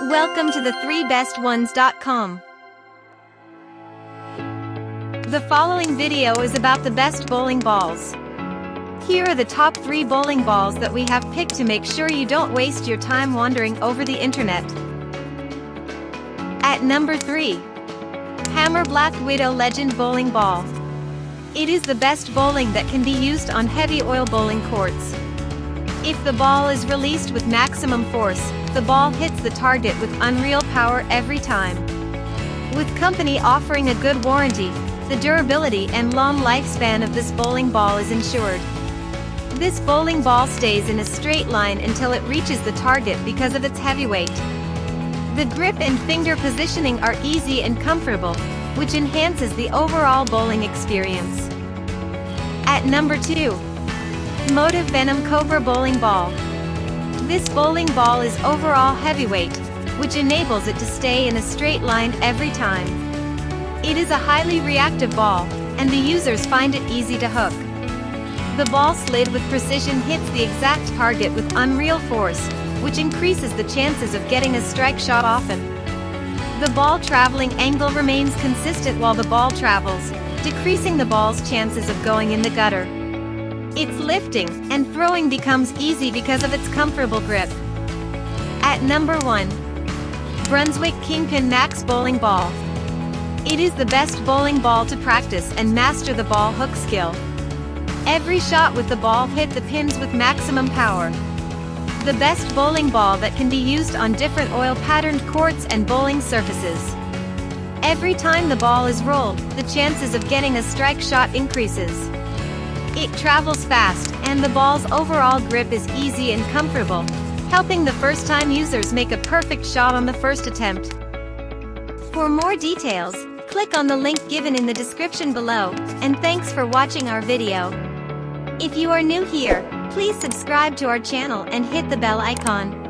Welcome to the 3bestones.com. The following video is about the best bowling balls. Here are the top 3 bowling balls that we have picked to make sure you don't waste your time wandering over the internet. At number 3. Hammer Black Widow Legend Bowling Ball. It is the best bowling that can be used on heavy oil bowling courts. If the ball is released with maximum force, the ball hits the target with unreal power every time. With company offering a good warranty, the durability and long lifespan of this bowling ball is ensured. This bowling ball stays in a straight line until it reaches the target because of its heavy weight. The grip and finger positioning are easy and comfortable, which enhances the overall bowling experience. At number 2. Motiv Venom Cobra Bowling Ball. This bowling ball is overall heavyweight, which enables it to stay in a straight line every time. It is a highly reactive ball, and the users find it easy to hook. The ball slid with precision hits the exact target with unreal force, which increases the chances of getting a strike shot often. The ball traveling angle remains consistent while the ball travels, decreasing the ball's chances of going in the gutter. Its lifting and throwing becomes easy because of its comfortable grip. At number 1. Brunswick Kingpin Max Bowling Ball. It is the best bowling ball to practice and master the ball hook skill. Every shot with the ball hit the pins with maximum power. The best bowling ball that can be used on different oil-patterned courts and bowling surfaces. Every time the ball is rolled, the chances of getting a strike shot increases. It travels fast, and the ball's overall grip is easy and comfortable, helping the first-time users make a perfect shot on the first attempt. For more details, click on the link given in the description below, and thanks for watching our video. If you are new here, please subscribe to our channel and hit the bell icon.